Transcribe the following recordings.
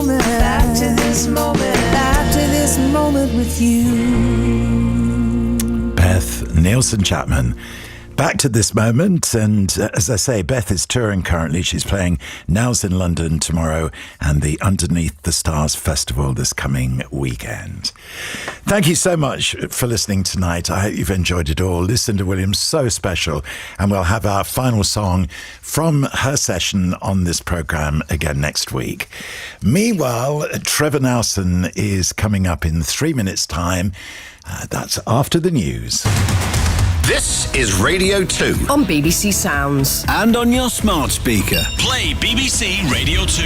moment. Back to this moment. Back to this moment with you. Beth Nielsen Chapman. Back to this moment, and as I say, Beth is touring currently. She's playing Now's in London tomorrow and the Underneath the Stars Festival this coming weekend. Thank you so much for listening tonight. I hope you've enjoyed it all. Lucinda Williams, so special, and we'll have our final song from her session on this programme again next week. Meanwhile, Trevor Nelson is coming up in 3 minutes' time. That's after the news. This is Radio 2 on BBC Sounds and on your smart speaker. Play BBC Radio 2.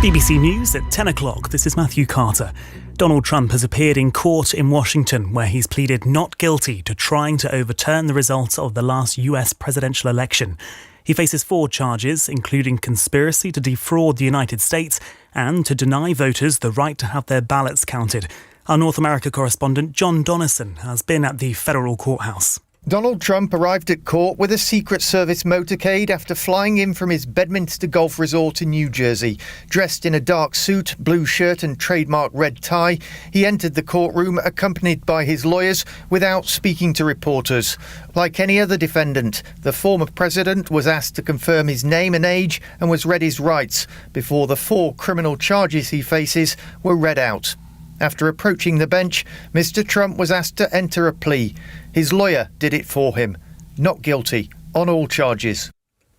BBC News at 10 o'clock. This is Matthew Carter. Donald Trump has appeared in court in Washington, where he's pleaded not guilty to trying to overturn the results of the last US presidential election. He faces 4 charges, including conspiracy to defraud the United States and to deny voters the right to have their ballots counted. Our North America correspondent John Donnison has been at the federal courthouse. Donald Trump arrived at court with a Secret Service motorcade after flying in from his Bedminster Golf Resort in New Jersey. Dressed in a dark suit, blue shirt and trademark red tie, he entered the courtroom accompanied by his lawyers without speaking to reporters. Like any other defendant, the former president was asked to confirm his name and age and was read his rights before the 4 criminal charges he faces were read out. After approaching the bench, Mr. Trump was asked to enter a plea. His lawyer did it for him. Not guilty on all charges.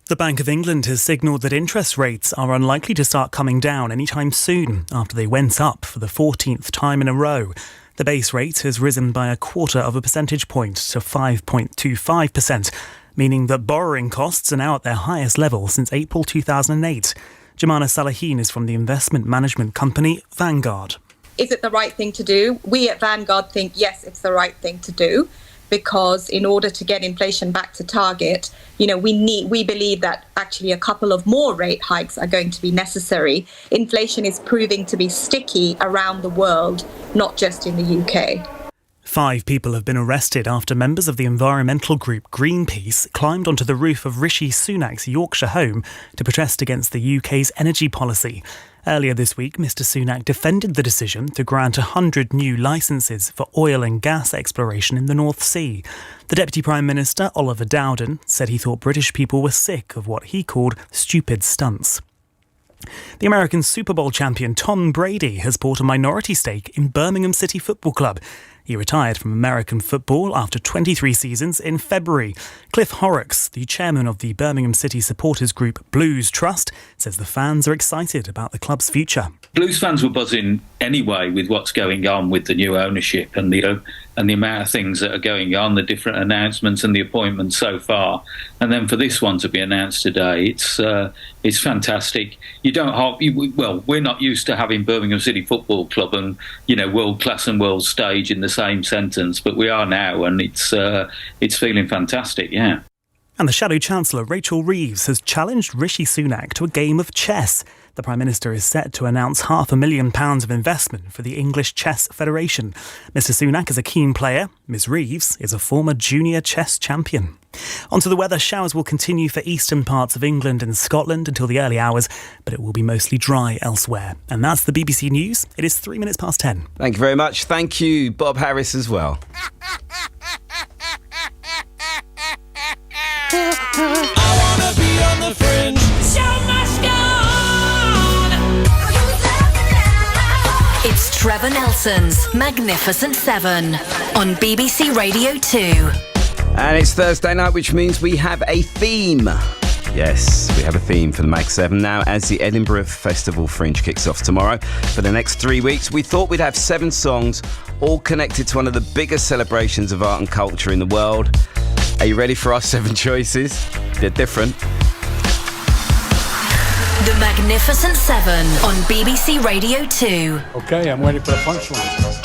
The Bank of England has signalled that interest rates are unlikely to start coming down anytime soon after they went up for the 14th time in a row. The base rate has risen by 0.25 percentage point to 5.25%, meaning that borrowing costs are now at their highest level since April 2008. Jemana Salahin is from the investment management company Vanguard. Is it the right thing to do? We at Vanguard think, yes, it's the right thing to do, because in order to get inflation back to target, we believe that actually a couple of more rate hikes are going to be necessary. Inflation is proving to be sticky around the world, not just in the UK. 5 people have been arrested after members of the environmental group Greenpeace climbed onto the roof of Rishi Sunak's Yorkshire home to protest against the UK's energy policy. Earlier this week, Mr Sunak defended the decision to grant 100 new licences for oil and gas exploration in the North Sea. The Deputy Prime Minister, Oliver Dowden, said he thought British people were sick of what he called stupid stunts. The American Super Bowl champion Tom Brady has bought a minority stake in Birmingham City Football Club. He retired from American football after 23 seasons in February. Cliff Horrocks, the chairman of the Birmingham City supporters group Blues Trust, says the fans are excited about the club's future. Blues fans were buzzing anyway with what's going on with the new ownership and the amount of things that are going on, the different announcements and the appointments so far. And then for this one to be announced today, it's fantastic. We're not used to having Birmingham City Football Club and world class and world stage in the same sentence, but we are now, and it's feeling fantastic. Yeah. And the Shadow Chancellor Rachel Reeves has challenged Rishi Sunak to a game of chess. The Prime Minister is set to announce £500,000 of investment for the English Chess Federation. Mr Sunak is a keen player. Ms Reeves is a former junior chess champion. Onto the weather. Showers will continue for eastern parts of England and Scotland until the early hours, but it will be mostly dry elsewhere. And that's the BBC News. It is 3 minutes past 10. Thank you very much. Thank you, Bob Harris, as well. I wanna be on the fringe. Show must go on. It's Trevor Nelson's Magnificent Seven on BBC Radio 2. And it's Thursday night, which means we have a theme. Yes, we have a theme for the Mag 7 now as the Edinburgh Festival Fringe kicks off tomorrow. For the next 3 weeks, we thought we'd have 7 songs, all connected to one of the biggest celebrations of art and culture in the world. Are you ready for our 7 choices? They're different. The Magnificent Seven on BBC Radio 2. Okay, I'm ready for the punchline.